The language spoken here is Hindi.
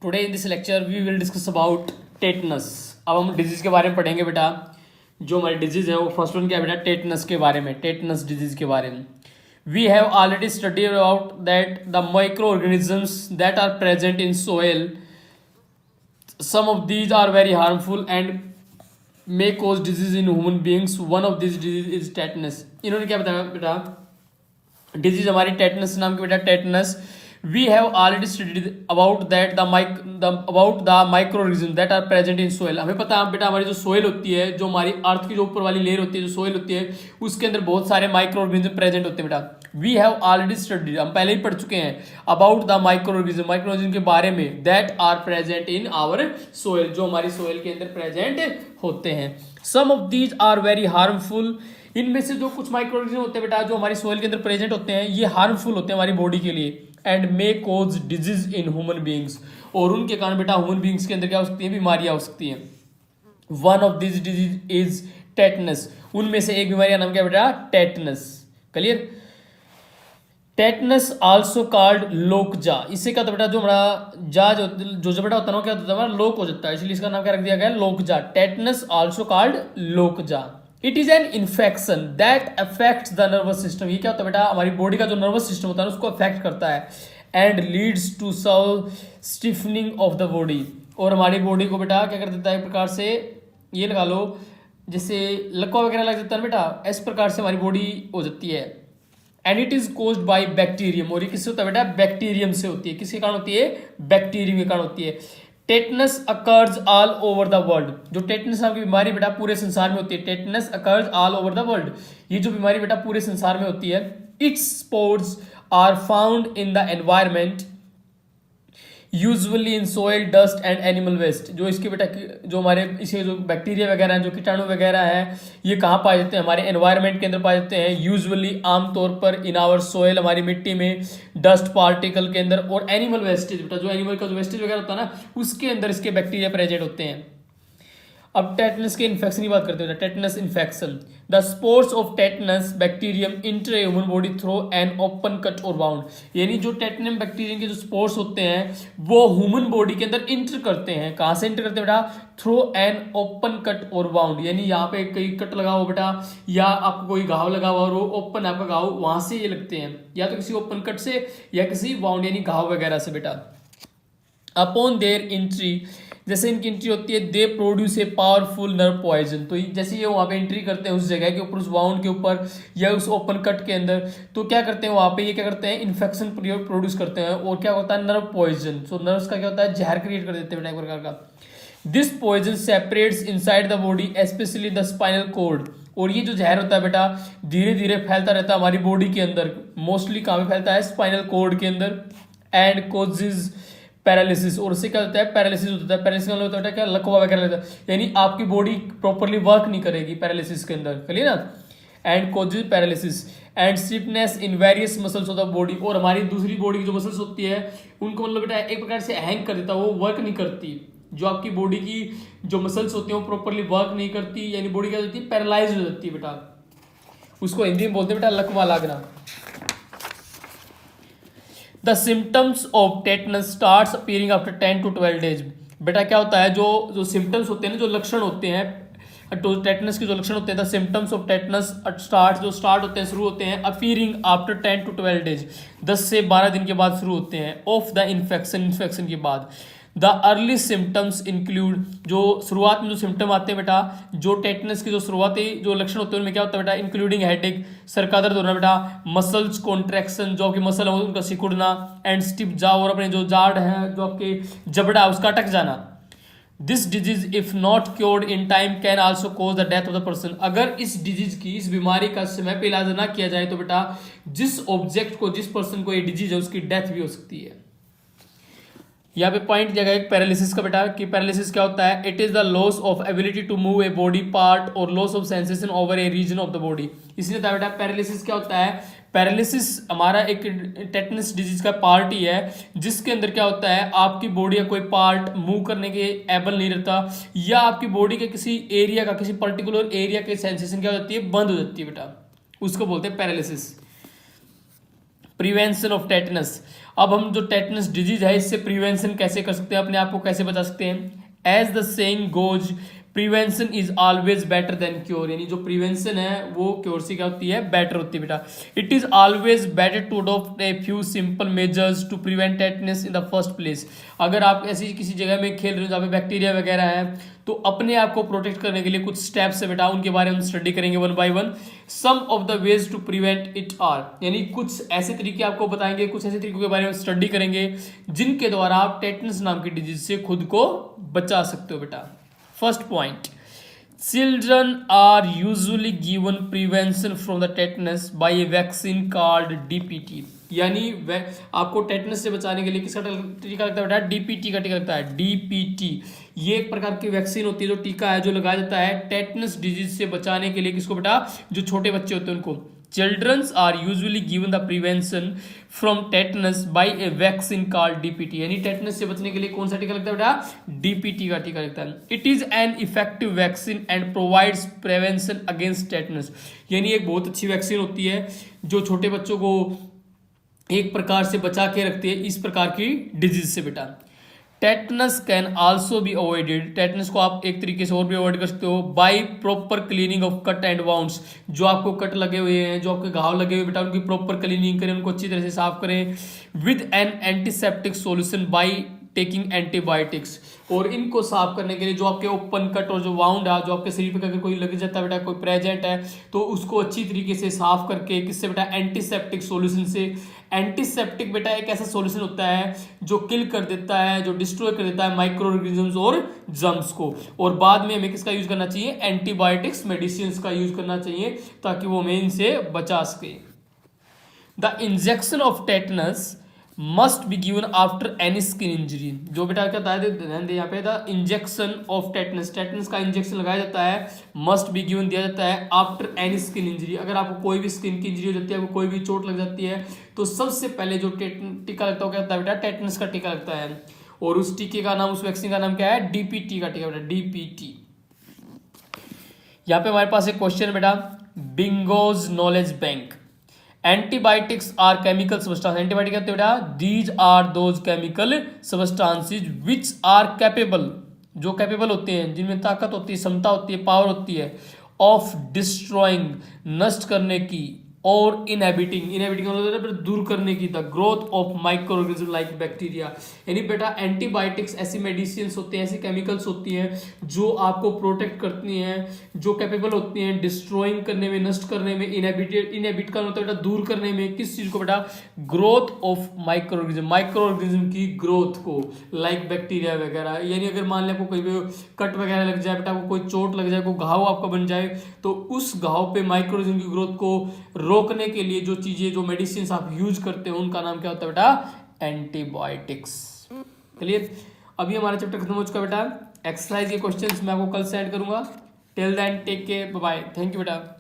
Today in this lecture we will discuss about tetanus. अब हम डिजीज के बारे में पढ़ेंगे बेटा। जो हमारी डिजीज है वो फर्स्ट वन क्या है बेटा, टेटनस के बारे में, टेटनस डिजीज के बारे में। We have already study about that the micro organisms that are present in soil, some of these are very harmful and may cause disease in human beings. One of this disease is tetanus. इन्होंने क्या बताया बेटा, डिजीज हमारी टेटनस नाम की बेटा, tetanus. We have already studied about that about the microorganism that are present in soil. हमें पता है बेटा हमारी जो सोयल होती है, जो हमारी अर्थ की जो ऊपर वाली लेयर होती है, जो सोयल होती है, उसके अंदर बहुत सारे माइक्रोऑर्गेनिज्म प्रेजेंट होते हैं बेटा। वी हैव ऑलरेडी स्टडीड, हम पहले ही पढ़ चुके हैं, अबाउट द माइक्रोऑर्गेनिज्म के बारे में, that are present in our soil, जो हमारी सोयल के अंदर प्रेजेंट होते हैं। Some of these are very harmful. इनमें से जो कुछ माइक्रोऑर्गेनिज्म होते हैं बेटा, जो हमारी सोयल के अंदर प्रेजेंट होते हैं, ये हार्मफुल होते हैं हमारी बॉडी के लिए। And may cause disease in human beings, और उनके कारण बेटा ह्यूमन बीइंग्स के अंदर क्या हो सकती है, बीमारियां हो सकती हैं। One of this disease is tetanus. उनमें से एक बीमारी का नाम क्या है बेटा, tetanus. Clear. Tetanus also called lockjaw. इससे क्या होता है बेटा, जो हमारा जा जो बेटा होता है ना, क्या होता है हमारा लोक हो जाता है, इसलिए इसका नाम क्या रख दिया गया है, lockjaw. Tetanus also called lockjaw. It is an infection that affects the nervous system. ये क्या होता है बेटा, हमारी बॉडी का जो नर्वस सिस्टम होता है उसको अफेक्ट करता है। And leads to stiffening of the body, और हमारी बॉडी को बेटा क्या कर देता है, एक प्रकार से ये लगा लो जैसे लकवा वगैरह लग जाता है बेटा, इस प्रकार से हमारी बॉडी हो जाती है। And it is caused by bacterium, और ये किससे होता है बेटा, बैक्टीरियम से होती है। किसके कारण होती है, बैक्टीरियम के कारण होती है। Tetanus occurs all over the world. जो टेटनस नाम की बीमारी बेटा पूरे संसार में होती है। Tetanus occurs all over the world, ये जो बीमारी बेटा पूरे संसार में होती है। Its spores are found in the environment, usually in soil, dust and animal waste. जो इसके बेटा जो हमारे इसके जो बैक्टीरिया वगैरह हैं, जो कीटाणु वगैरह हैं, ये कहाँ पाए जाते हैं, हमारे एनवायरनमेंट के अंदर पाए जाते हैं। यूजुअली आमतौर पर इन आवर सोयल, हमारी मिट्टी में, डस्ट पार्टिकल के अंदर, और एनिमल वेस्टेज बेटा, जो एनिमल का जो वेस्टेज वगैरह होता है ना, उसके अंदर इसके बैक्टीरिया प्रेजेंट होते हैं। अब टेटनस के इन्फेक्शन की बात करते हैं। Tetanus infection, the spores of tetanus bacterium inter human body through an open cut और बाउंड। यानी जो टेटनम बैक्टीरियम के जो स्पोर्स होते हैं वो ह्यूमन बॉडी के अंदर इंटर करते हैं। कहाँ से इंटर करते हैं बेटा, थ्रू एन ओपन कट और बाउंड। यानी यहाँ पे कहीं कट लगा हो बेटा, या आपको कोई घाव लगा हुआ और वो ओपन आपका घाव, वहां से ये लगते हैं, या तो किसी ओपन कट से या किसी बाउंड यानी घाव वगैरह से बेटा। अपॉन देयर एंट्री, जैसे इनकी एंट्री होती है, they produce a powerful nerve poison. तो जैसे ये वहाँ पे एंट्री करते हैं उस जगह के ऊपर, उस बाउंड के ऊपर या उस ओपन कट के अंदर, तो क्या करते हैं वहाँ पे, ये क्या करते हैं, इन्फेक्शन प्रोड्यूस करते हैं, और क्या होता है, नर्व पॉइजन। सो नर्व्स का क्या होता है, जहर क्रिएट कर देते हैं बेटा एक प्रकार का। This poison separates inside the body, specially the spinal cord. और ये जो जहर होता है बेटा धीरे धीरे फैलता रहता है हमारी बॉडी के अंदर। मोस्टली कहाँ पे फैलता है, स्पाइनल कॉर्ड के अंदर। एंड कॉजेज पैरालिसिस, और उससे क्या होता है, पैरालिसिस होता है। पैरालिसिस होता है क्या, लकवा वगैरह होता है, यानी आपकी बॉडी प्रॉपरली वर्क नहीं करेगी पैरालिसिस के अंदर, चलिए ना। And causes paralysis and stiffness in various muscles of the body. और हमारी दूसरी बॉडी की जो मसल्स होती है उनको मतलब बेटा एक प्रकार से हैंग कर देता है, वो वर्क नहीं करती। जो आपकी बॉडी की जो मसल्स होती हैं वो प्रॉपरली वर्क नहीं करती, यानी बॉडी क्या होती है, पैरालाइज हो जाती है बेटा। उसको हिंदी में बोलते हैं बेटा लकवा लागना। The symptoms of tetanus starts appearing after 10 to 12 days। बेटा क्या होता है, जो सिम्टम्स होते हैं ना, जो लक्षण होते हैं तो टेटनस के जो लक्षण होते हैं, the symptoms of tetanus start होते हैं, शुरू होते हैं, अपीयरिंग आफ्टर 10 to 12 days, 10 से 12 दिन के बाद शुरू होते हैं, ऑफ द इन्फेक्शन के बाद। द अर्ली सिम्टम्स इंक्लूड, जो शुरुआत में जो सिम्टम आते हैं बेटा, जो टेटनस के जो शुरुआती जो लक्षण होते हैं उनमें क्या होता है बेटा, इंक्लूडिंग हेडेक, सर का दर्द होना बेटा, मसल्स कॉन्ट्रैक्शन, जो आपकी मसल है उनका सिकुड़ना, एंड स्टिफ जा, और अपने जो जाड़ है, जो आपके जबड़ा है उसका अटक जाना। This disease if not cured in time can also cause the death of the person. अगर इस डिजीज की, इस बीमारी का समय पे इलाज ना किया जाए तो बेटा जिस ऑब्जेक्ट को, जिस पर्सन को ये डिजीज है उसकी डेथ भी हो सकती है। यहाँ पे पॉइंट दिया गया एक पैरालिसिस का बेटा, कि पैरालिसिस क्या होता है, it is the loss of ability to move a body part और loss of sensation over a region of the body. इसलिए बेटा पैरालिसिस क्या होता है, पैरालिसिस हमारा एक टेटनस डिजीज का पार्ट ही है, जिसके अंदर क्या होता है, आपकी बॉडी का कोई पार्ट मूव करने के एबल नहीं रहता, या आपकी बॉडी के किसी एरिया का, किसी पर्टिकुलर एरिया के सेंसेशन क्या होती है, बंद हो जाती है बेटा, उसको बोलते हैं पैरालिसिस। प्रिवेंशन ऑफ टेटनस, अब हम जो टेटनस डिजीज है इससे प्रिवेंशन कैसे कर सकते हैं, अपने आप को कैसे बचा सकते हैं। As the saying goes prevention is always better than cure, यानी जो प्रिवेंशन है वो क्योर से क्या होती है, बेटर होती है बेटा। It is always better to adopt a few simple measures to prevent tetanus in the first place. अगर आप ऐसी किसी जगह में खेल रहे हो जहाँ पे बैक्टीरिया वगैरह है तो अपने आप को प्रोटेक्ट करने के लिए कुछ स्टेप्स है बेटा, उनके बारे में हम स्टडी करेंगे one by one. Some of the ways to prevent it are, यानी कुछ ऐसे तरीके आपको बताएंगे, कुछ ऐसे तरीकों के बारे में स्टडी करेंगे जिनके द्वारा आप टेटनस नाम की डिजीज से खुद को बचा सकते हो बेटा। First point, children are usually given prevention from the tetanus by a vaccine called DPT, यानी आपको टेटनस से बचाने के लिए किसका टीका लगता है बेटा, डीपीटी का टीका लगता है। डीपीटी ये एक प्रकार की वैक्सीन होती है, जो टीका है जो लगाया जाता है टेटनस डिजीज से बचाने के लिए, किसको बेटा, जो छोटे बच्चे होते हैं उनको। Children are usually given the prevention from tetanus by a vaccine called DPT, यानी टेटनस से बचने के लिए कौन सा टीका लगता है बेटा, डीपीटी का टीका लगता है। It is an effective vaccine and provides prevention against tetanus, यानी एक बहुत अच्छी वैक्सीन होती है जो छोटे बच्चों को एक प्रकार से बचा के रखती है इस प्रकार की डिजीज से बेटा। Tetanus can also be avoided, tetanus को आप एक तरीके से और भी अवॉइड कर सकते हो by proper cleaning of cut and wounds. जो आपको कट लगे हुए हैं, जो आपके घाव लगे हुए बेटा, उनकी प्रॉपर क्लीनिंग करें, उनको अच्छी तरह से साफ करें with N antiseptic solution by taking antibiotics. और इनको साफ करने के लिए जो आपके ओपन कट और जो वाउंड है, जो आपके शरीर पे अगर कोई लग जाता है बेटा, कोई प्रेजेंट है, तो उसको अच्छी तरीके से साफ करके, किससे बेटा, एंटीसेप्टिक सॉल्यूशन से। एंटीसेप्टिक बेटा एक ऐसा सॉल्यूशन होता है जो किल कर देता है, जो डिस्ट्रॉय कर देता है माइक्रो ऑर्गेनिजम्स और जर्म्स को। और बाद में हमें किसका यूज करना चाहिए, एंटीबायोटिक्स मेडिसिन का यूज करना चाहिए ताकि वो हमें इनसे बचा सके। The injection of tetanus must be given after any skin injury, जो बेटा क्या होता है, ध्यान दे यहाँ पे, the injection of tetanus, tetanus का इंजेक्शन लगाया जाता है, मस्ट बी गिवन दिया जाता है आफ्टर एनी स्किन इंजरी। अगर आपको कोई भी स्किन की इंजरी हो जाती है, आपको कोई भी चोट लग जाती है, तो सबसे पहले जो टीका लगता है क्या होता है बेटा, टेटनस का टीका लगता है। और उस टीके का नाम, उस वैक्सीन का नाम क्या है, डीपीटी का टीका बेटा, डीपीटी। यहाँ पे हमारे पास एक क्वेश्चन है बेटा, Bingo's knowledge bank. Antibiotics are chemical substance, antibiotic कहते हैं बेटा, these are those chemical substances which are capable, जो कैपेबल होते हैं, जिनमें ताकत होती है, क्षमता होती है, पावर होती है, ऑफ डिस्ट्रॉइंग, नष्ट करने की, और इनहेबिटिंग, इनहेबिटिंग मतलब दूर करने की, the growth of micro organism like bacteria. यानी बेटा एंटीबायोटिक्स ऐसी मेडिसिन होते हैं, ऐसी केमिकल्स होती हैं जो आपको प्रोटेक्ट करती हैं, जो कैपेबल होती हैं डिस्ट्रॉइंग करने में, नष्ट करने में, इनहेबिट का मतलब बेटा दूर करने में, किस चीज को बेटा, growth of micro organism, micro organism की ग्रोथ को, लाइक बैक्टीरिया वगैरह। यानी अगर मान लिया आपको कोई भी कट वगैरह लग जाए बेटा, आपको कोई चोट लग जाए, कोई घाव आपका बन जाए, तो उस घाव पे माइक्रो ऑर्गेनिज्म की ग्रोथ को रोकने के लिए जो चीजें, जो मेडिसिन आप यूज करते हैं, उनका नाम क्या होता है बेटा, एंटीबायोटिक्स। क्लियर। अभी हमारा चैप्टर खत्म हो चुका बेटा। एक्सरसाइज के क्वेश्चंस मैं आपको कल सेंड करूंगा। Till then take care, bye bye, thank you बेटा।